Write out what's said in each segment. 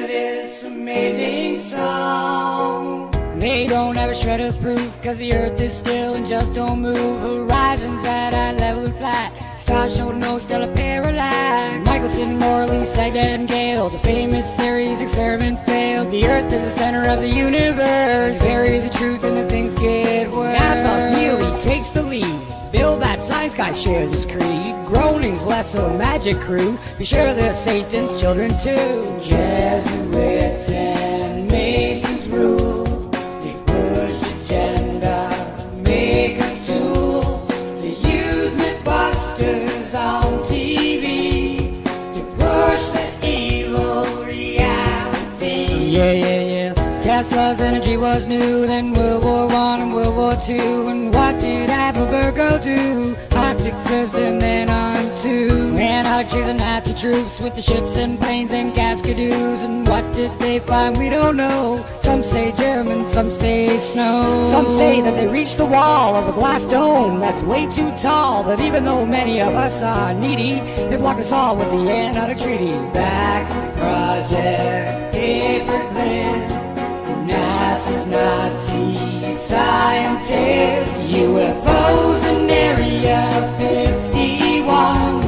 hear this amazing song. They don't have a shred of proof, cause the earth is still and just don't move. Horizons at eye level and flat, stars show no stellar parallax. Michelson, Morley, Sagda and Gale, the famous series experiment failed. The earth is the center of the universe, bury the truth and then things get worse. NASA really takes the lead, Bill, that science guy, shares his creed. Groaning's less of a magic crew, be sure they're Satan's children too. Jesuits and Masons rule, they push agenda, make us tools. They use Mythbusters on TV to push the evil reality. Yeah. Tesla's energy was new, then World War I and World War II. And what did Admiral Burgo do? Arctic first and then on to Antarctic and Nazi troops with the ships and planes and Cascadoos. And what did they find? We don't know. Some say German, some say snow. Some say that they reached the wall of a glass dome that's way too tall. But even though many of us are needy, they blocked us all with the Antarctic Treaty. Back to Project Paperclip, NASA's Nazi scientists, UFOs in Area 51,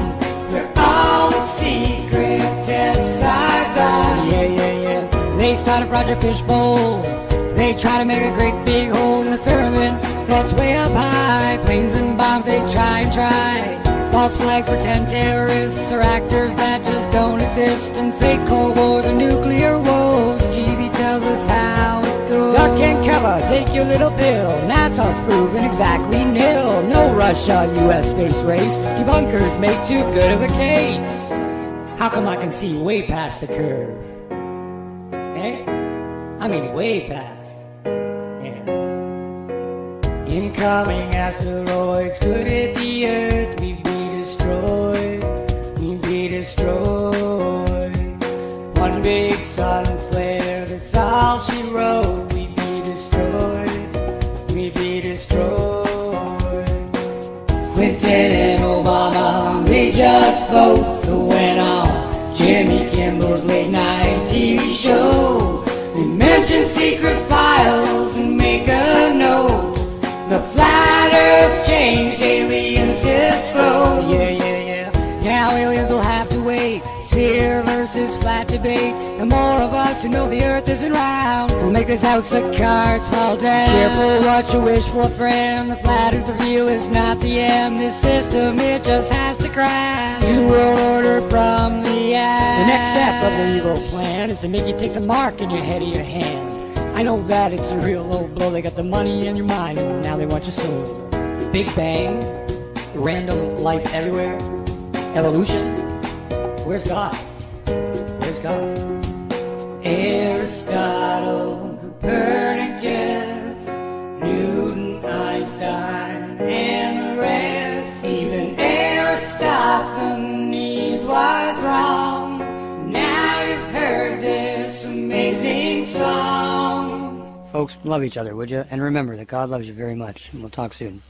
where all the secret tests are done. Yeah. They started Project Fishbowl. They try to make a great big hole in the firmament that's way up high. Planes and bombs, they try and try. False flags, pretend terrorists, or actors that just don't exist. And fake Cold Wars and nuclear woes, TV tells us how it goes. Duck and cover, take your little pill. NASA's proven exactly nil. No Russia-US space race, debunkers make too good of a case. How come I can see way past the curve? Eh? I mean way past. Yeah. Incoming asteroids, could it be Earth? We'd be destroyed. One big sun flare, that's all she wrote. We'd be destroyed. Clinton and Obama, they just both went on Jimmy Kimmel's late night TV show. They mention secret files and make a note. The flat earth changed, aliens disclosed. Yeah. Now aliens will have to wait. Sphere versus flat debate. The more of us who know the earth isn't round will make this house of cards fall down. Careful what you wish for, friend. The flat earth, the real is not the end. This system, it just has to crash. New world order from the end. The next step of the evil plan is to make you take the mark in your head or your hand. I know that it's a real low blow. They got the money in your mind and now they want your soul. Big Bang, random life everywhere, evolution. Where's God? Aristotle, Copernicus, Newton, Einstein, and the rest. Even Aristophanes was wrong. Now you've heard this amazing song. Folks, love each other, would you? And remember that God loves you very much. And we'll talk soon.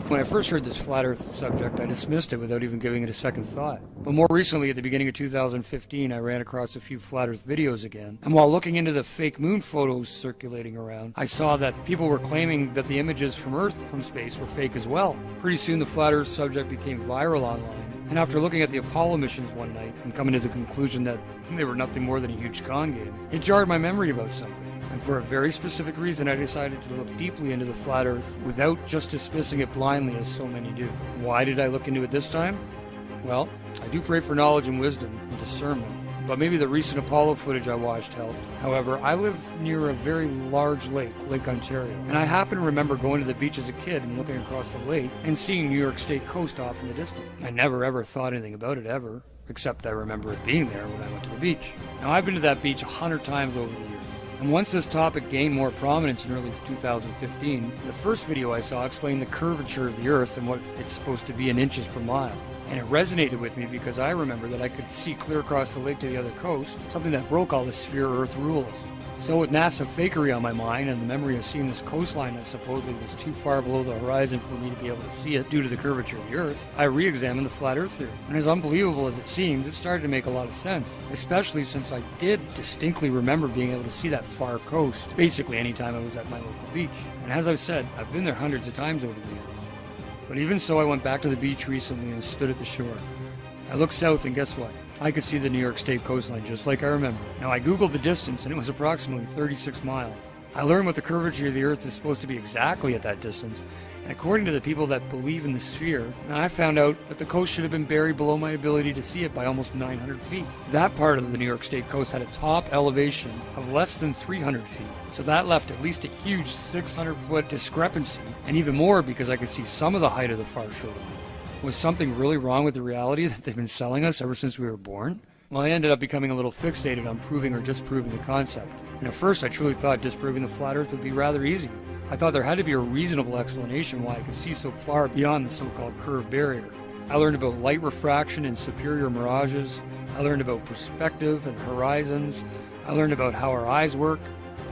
When I first heard this flat earth subject, I dismissed it without even giving it a second thought. But more recently, at the beginning of 2015, I ran across a few flat earth videos again. And while looking into the fake moon photos circulating around, I saw that people were claiming that the images from Earth from space were fake as well. Pretty soon the flat earth subject became viral online. And after looking at the Apollo missions one night and coming to the conclusion that they were nothing more than a huge con game, it jarred my memory about something. And for a very specific reason, I decided to look deeply into the flat earth without just dismissing it blindly as so many do. Why did I look into it this time? Well, I do pray for knowledge and wisdom and discernment, but maybe the recent Apollo footage I watched helped. However, I live near a very large lake, Lake Ontario, and I happen to remember going to the beach as a kid and looking across the lake and seeing New York State coast off in the distance. I never ever thought anything about it ever, except I remember it being there when I went to the beach. Now, I've been to that beach 100 times over the years. And once this topic gained more prominence in early 2015, the first video I saw explained the curvature of the Earth and what it's supposed to be in inches per mile. And it resonated with me because I remember that I could see clear across the lake to the other coast, something that broke all the sphere Earth rules. So with NASA fakery on my mind and the memory of seeing this coastline that supposedly was too far below the horizon for me to be able to see it due to the curvature of the Earth, I re-examined the flat Earth theory. And as unbelievable as it seemed, it started to make a lot of sense, especially since I did distinctly remember being able to see that far coast, basically anytime I was at my local beach. And as I've said, I've been there hundreds of times over the years. But even so, I went back to the beach recently and stood at the shore. I looked south and guess what? I could see the New York State coastline just like I remember. Now I googled the distance and it was approximately 36 miles. I learned what the curvature of the Earth is supposed to be exactly at that distance, and according to the people that believe in the sphere, I found out that the coast should have been buried below my ability to see it by almost 900 feet. That part of the New York State coast had a top elevation of less than 300 feet. So that left at least a huge 600-foot discrepancy, and even more because I could see some of the height of the far shoreline. Was something really wrong with the reality that they've been selling us ever since we were born? Well, I ended up becoming a little fixated on proving or disproving the concept. And at first I truly thought disproving the flat Earth would be rather easy. I thought there had to be a reasonable explanation why I could see so far beyond the so-called curved barrier. I learned about light refraction and superior mirages. I learned about perspective and horizons. I learned about how our eyes work.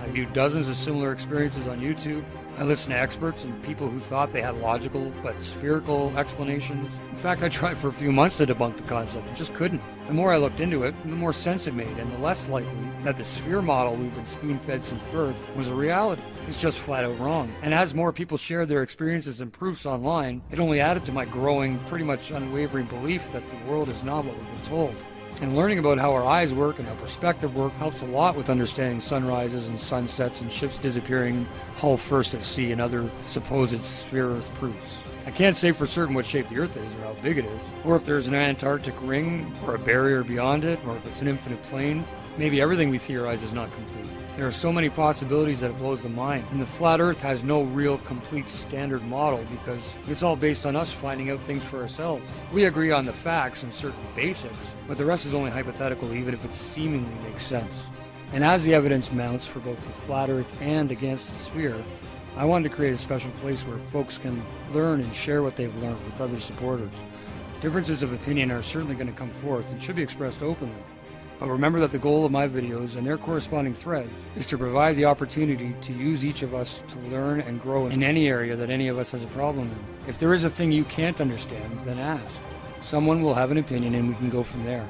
I viewed dozens of similar experiences on YouTube. I listened to experts and people who thought they had logical but spherical explanations. In fact, I tried for a few months to debunk the concept and just couldn't. The more I looked into it, the more sense it made, and the less likely that the sphere model we've been spoon-fed since birth was a reality. It's just flat out wrong. And as more people shared their experiences and proofs online, it only added to my growing, pretty much unwavering belief that the world is not what we've been told. And learning about how our eyes work and how perspective work helps a lot with understanding sunrises and sunsets and ships disappearing hull first at sea and other supposed sphere Earth proofs. I can't say for certain what shape the Earth is or how big it is, or if there's an Antarctic ring or a barrier beyond it, or if it's an infinite plane. Maybe everything we theorize is not complete. There are so many possibilities that it blows the mind, and the flat Earth has no real complete standard model because it's all based on us finding out things for ourselves. We agree on the facts and certain basics, but the rest is only hypothetical even if it seemingly makes sense. And as the evidence mounts for both the flat Earth and against the sphere, I wanted to create a special place where folks can learn and share what they've learned with other supporters. Differences of opinion are certainly going to come forth and should be expressed openly. But remember that the goal of my videos and their corresponding threads is to provide the opportunity to use each of us to learn and grow in any area that any of us has a problem in. If there is a thing you can't understand, then ask. Someone will have an opinion and we can go from there.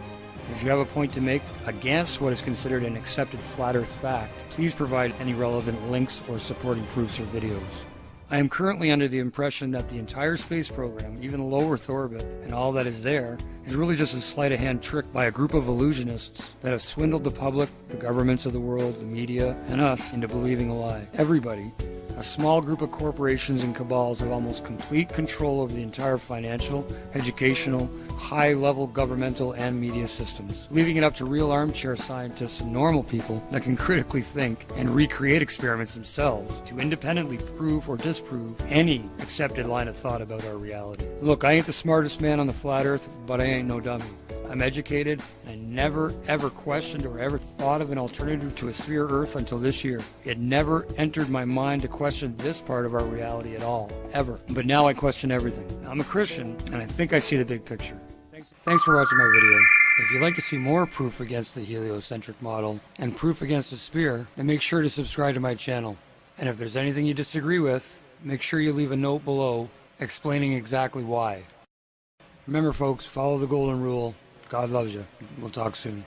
If you have a point to make against what is considered an accepted flat Earth fact, please provide any relevant links or supporting proofs or videos. I am currently under the impression that the entire space program, even low Earth orbit, and all that is there, is really just a sleight-of-hand trick by a group of illusionists that have swindled the public, the governments of the world, the media, and us into believing a lie. Everybody, a small group of corporations and cabals have almost complete control over the entire financial, educational, high-level governmental and media systems, leaving it up to real armchair scientists and normal people that can critically think and recreate experiments themselves to independently prove or disprove any accepted line of thought about our reality. Look, I ain't the smartest man on the flat Earth, but I ain't no dummy. I'm educated, and I never ever questioned or ever thought of an alternative to a sphere Earth until this year. It never entered my mind to question this part of our reality at all, ever. But now I question everything. I'm a Christian, and I think I see the big picture. Thanks for watching my video. If you'd like to see more proof against the heliocentric model and proof against the sphere, then make sure to subscribe to my channel. And if there's anything you disagree with, make sure you leave a note below explaining exactly why. Remember folks, follow the golden rule. God loves you. We'll talk soon.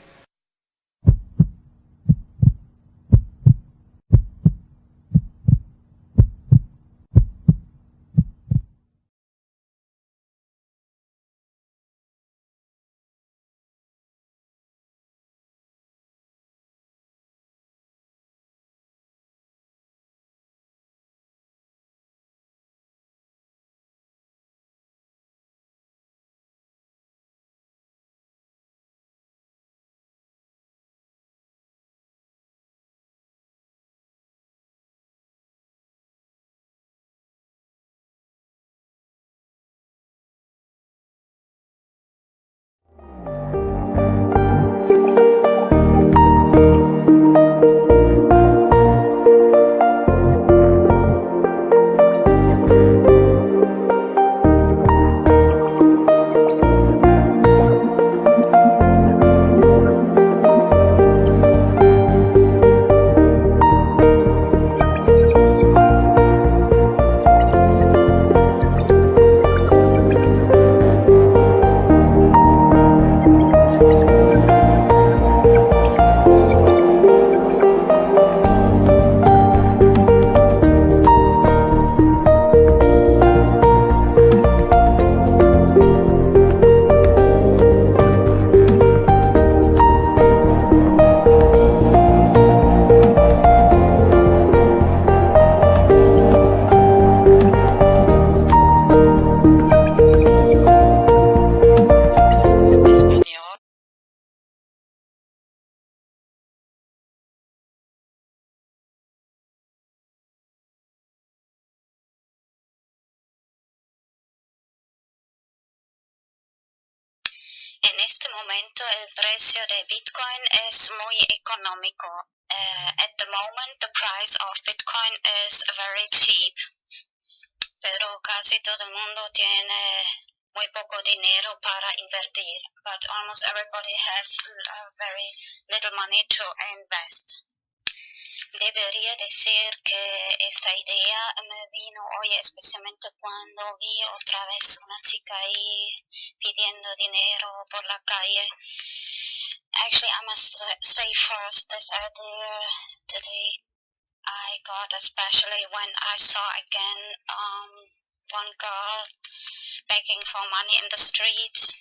En este momento el precio de Bitcoin es muy económico. At the moment the price of Bitcoin is very cheap. Pero casi todo el mundo tiene muy poco dinero para invertir. But almost everybody has very little money to invest. Debería decir que esta idea me vino hoy especialmente cuando vi otra vez una chica ahí pidiendo dinero por la calle. Actually, I must say first, this idea today I got especially when I saw again one girl begging for money in the street.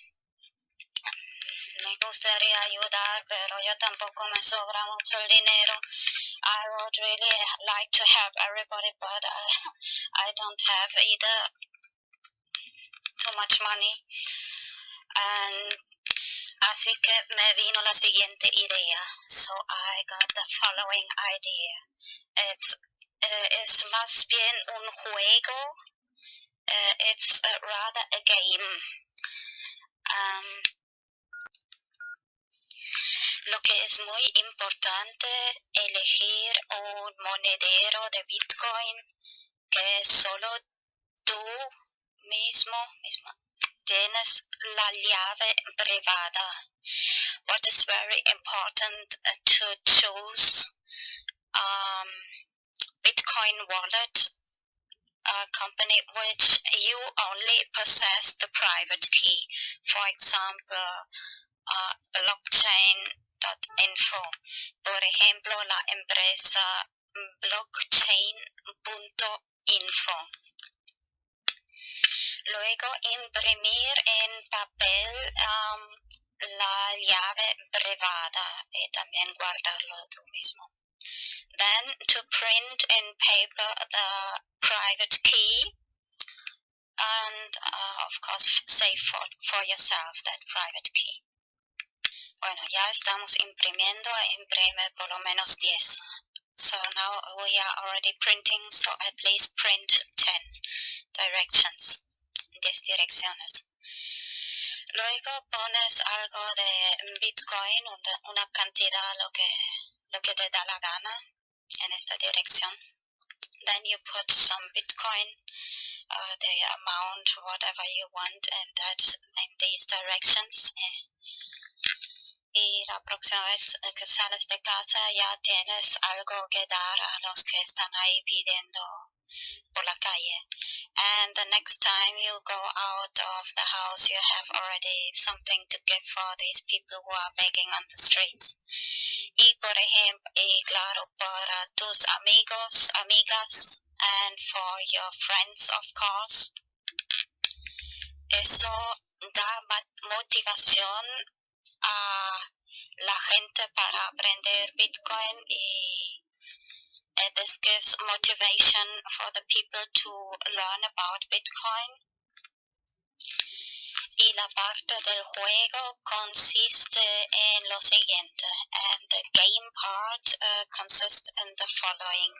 Me gustaría ayudar, pero yo tampoco me sobra mucho el dinero. I would really like to help everybody, but I don't have either too much money. And así que me vino la siguiente idea. So I got the following idea. Es más bien un juego. It's rather a game. Lo que es muy importante, elegir un monedero de Bitcoin que solo tú mismo tienes la llave privada. What is very important to choose Bitcoin wallet company which you only possess the private key. For example, blockchain.info. Por ejemplo, la empresa blockchain.info. Luego, imprimir en papel la llave privada y también guardarlo tú mismo. Then, to print in paper the private key and, of course, save for yourself that private key. Bueno, ya estamos imprimiendo, imprime por lo menos 10. So now we are already printing, so at least print 10 directions, 10 direcciones. Luego pones algo de Bitcoin, una cantidad, lo que te da la gana en esta dirección. Then you put some Bitcoin, the amount, whatever you want, in these directions. Y la próxima vez que sales de casa ya tienes algo que dar a los que están ahí pidiendo por la calle. And the next time you go out of the house, you have already something to give for these people who are begging on the streets. Y por ejemplo, y claro, para tus amigos, amigas, and for your friends, of course. Eso da motivación a la gente para aprender Bitcoin y this gives motivation for the people to learn about Bitcoin. Y la parte del juego consiste en lo siguiente, and the game part consists in the following.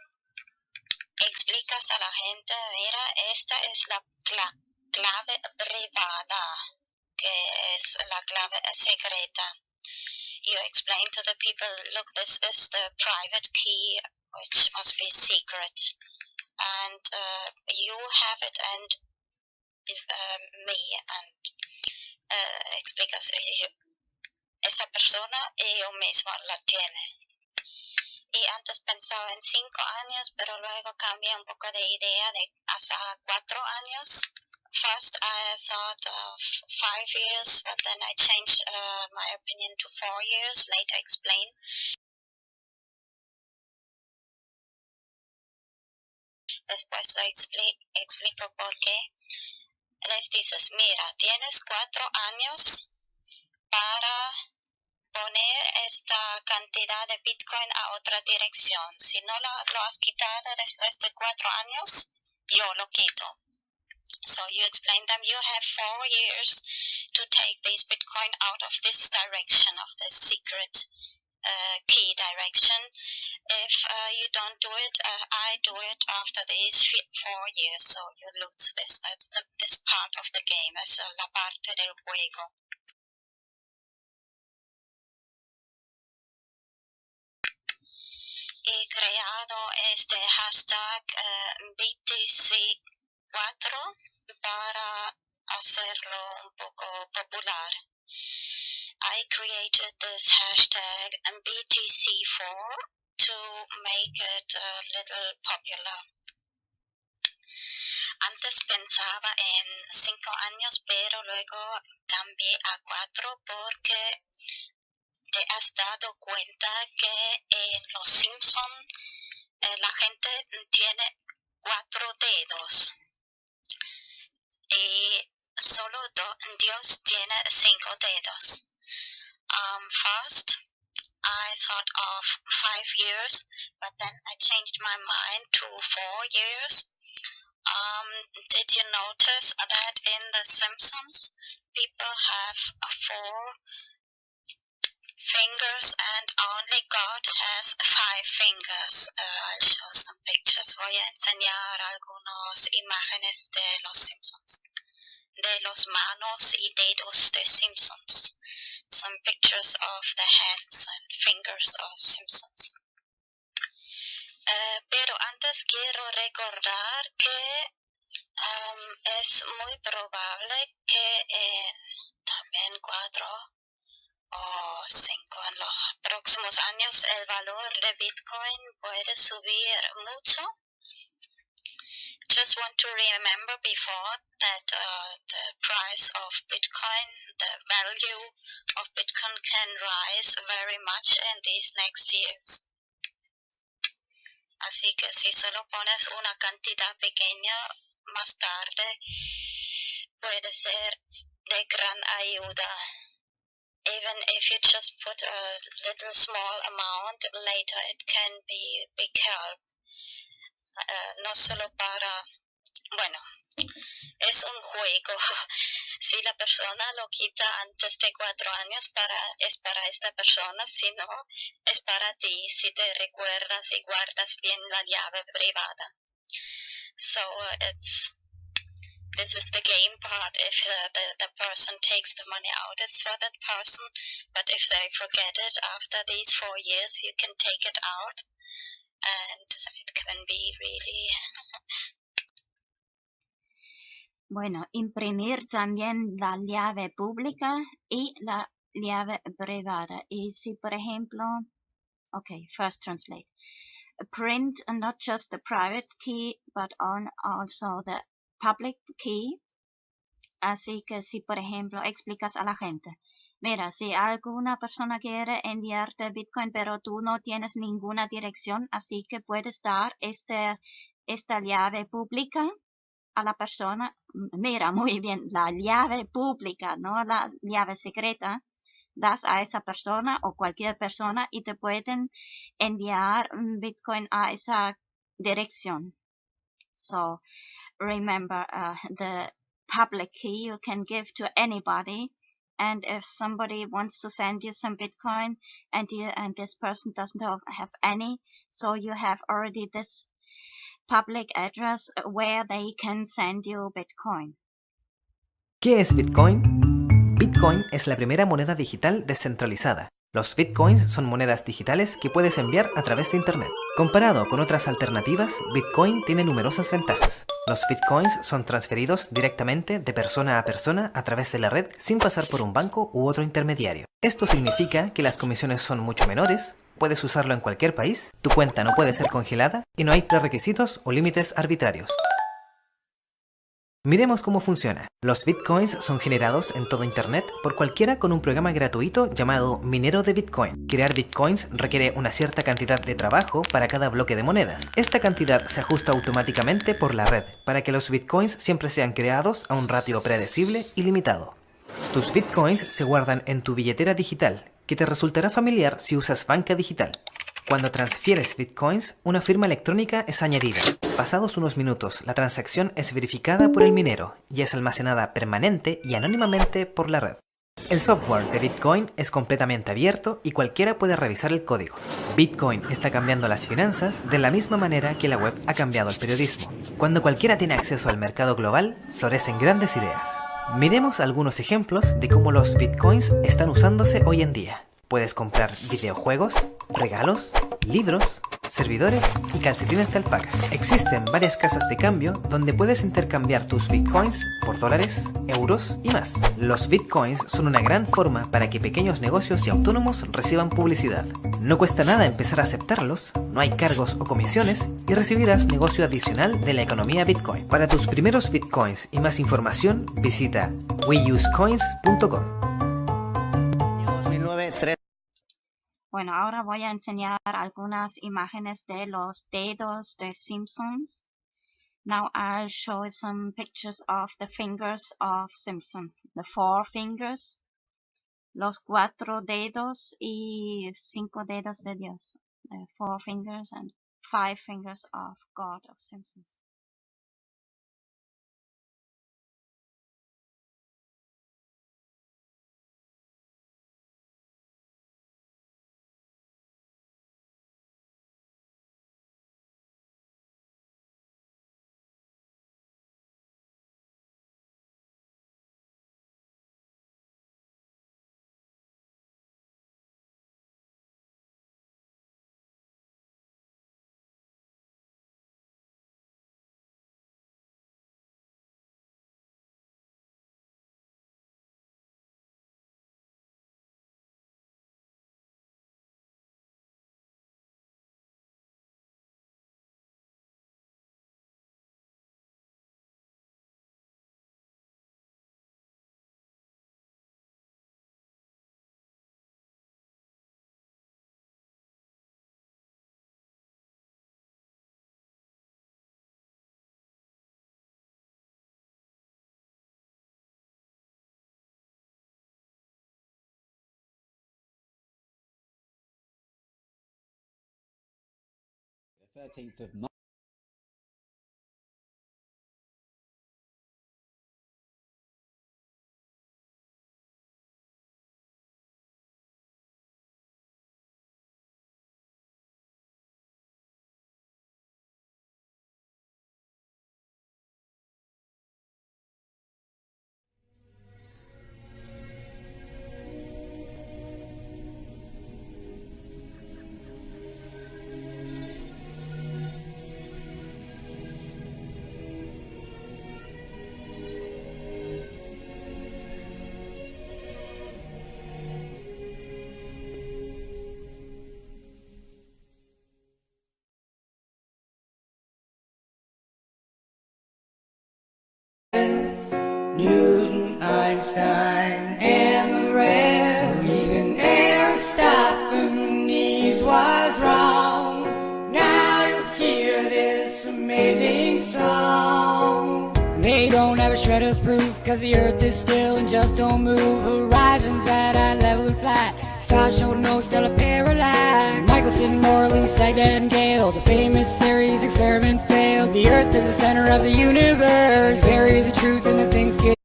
Explicas a la gente, mira, esta es la clave privada, que es la clave secreta. You explain to the people, look, this is the private key, which must be secret. And you have it, and me, and explicas, esa persona y yo mismo la tiene. Y antes pensaba en 5 años, pero luego cambié un poco de idea de hasta 4 años. First I thought of 5 years, but then I changed my opinion to 4 years, later explain. Después lo explico por qué. Les dices, mira, tienes 4 años para poner esta cantidad de Bitcoin a otra dirección. Si no lo has quitado después de 4 años, yo lo quito. So you explain them, you have 4 years to take this Bitcoin out of this direction, of this secret key direction. If you don't do it, I do it after these 4 years. So you lose this. That's this part of the game, es la parte del juego. he creado este hashtag BTC4 para hacerlo un poco popular. I created this hashtag BTC4 to make it a little popular. Antes pensaba en 5 años, pero luego cambié a 4 porque te has dado cuenta que en Los Simpson la gente tiene 4 dedos y solo Dios tiene 5 dedos. First, I thought of 5 years, but then I changed my mind to 4 years. Did you notice that in The Simpsons, people have 4 fingers and only God has 5 fingers? I'll show some pictures. Voy a enseñar algunas imágenes de Los Simpsons, de los manos y dedos de Simpsons. Some pictures of the hands and fingers of Simpsons. Pero antes quiero recordar que es muy probable que en también 4 o 5 en los próximos años el valor de Bitcoin puede subir mucho. Just want to remember before that the price of Bitcoin, the value of Bitcoin can rise very much in these next years. Así que si solo pones una cantidad pequeña, más tarde puede ser de gran ayuda. Even if you just put a little small amount, later it can be big help. No solo para, bueno, es un juego. Si la persona lo quita antes de 4 años, es para esta persona, si no, es para ti, si te recuerdas y guardas bien la llave privada. So this is the game part. If the person takes the money out, it's for that person. But if they forget it after these 4 years, you can take it out. And it can be really... Bueno, imprimir también la llave pública y la llave privada. Y si, por ejemplo, first translate. Print not just the private key, but also the public key. Así que si, por ejemplo, explicas a la gente, mira, si alguna persona quiere enviarte Bitcoin, pero tú no tienes ninguna dirección, así que puedes dar esta llave pública a la persona. Mira, muy bien, la llave pública, no la llave secreta, das a esa persona o cualquier persona y te pueden enviar Bitcoin a esa dirección. So, remember, the public key you can give to anybody. And if somebody wants to send you some Bitcoin and this person doesn't have any, so you have already this public address where they can send you Bitcoin. ¿Qué es Bitcoin? Bitcoin es la primera moneda digital descentralizada. Los Bitcoins son monedas digitales que puedes enviar a través de Internet. Comparado con otras alternativas, Bitcoin tiene numerosas ventajas. Los Bitcoins son transferidos directamente de persona a persona a través de la red sin pasar por un banco u otro intermediario. Esto significa que las comisiones son mucho menores, puedes usarlo en cualquier país, tu cuenta no puede ser congelada y no hay prerequisitos o límites arbitrarios. Miremos cómo funciona. Los Bitcoins son generados en todo Internet por cualquiera con un programa gratuito llamado minero de Bitcoin. Crear Bitcoins requiere una cierta cantidad de trabajo para cada bloque de monedas. Esta cantidad se ajusta automáticamente por la red para que los Bitcoins siempre sean creados a un ratio predecible y limitado. Tus Bitcoins se guardan en tu billetera digital, que te resultará familiar si usas banca digital. Cuando transfieres Bitcoins, una firma electrónica es añadida. Pasados unos minutos, la transacción es verificada por el minero y es almacenada permanente y anónimamente por la red. El software de Bitcoin es completamente abierto y cualquiera puede revisar el código. Bitcoin está cambiando las finanzas de la misma manera que la web ha cambiado el periodismo. Cuando cualquiera tiene acceso al mercado global, florecen grandes ideas. Miremos algunos ejemplos de cómo los Bitcoins están usándose hoy en día. Puedes comprar videojuegos, regalos, libros, servidores y calcetines de alpaca. Existen varias casas de cambio donde puedes intercambiar tus bitcoins por dólares, euros y más. Los bitcoins son una gran forma para que pequeños negocios y autónomos reciban publicidad. No cuesta nada empezar a aceptarlos, no hay cargos o comisiones y recibirás negocio adicional de la economía bitcoin. Para tus primeros bitcoins y más información, visita weusecoins.com. Bueno, ahora voy a enseñar algunas imágenes de los dedos de Simpsons. Now I'll show some pictures of the fingers of Simpson. The 4 fingers, los 4 dedos y 5 dedos de Dios. The 4 fingers and 5 fingers of God of Simpsons. The 13th of March. Newton, Einstein, and the rest, even Aristophanes was wrong. Now you'll hear this amazing song. They don't have a shred of proof, cause the earth is still and just don't move. Horizons at eye level and flat, stars show no stellar parallax. Michelson, Morley, Sagdahl, and Gale, the famous series experiment failed. The earth is the center of the universe, bury the truth and the things get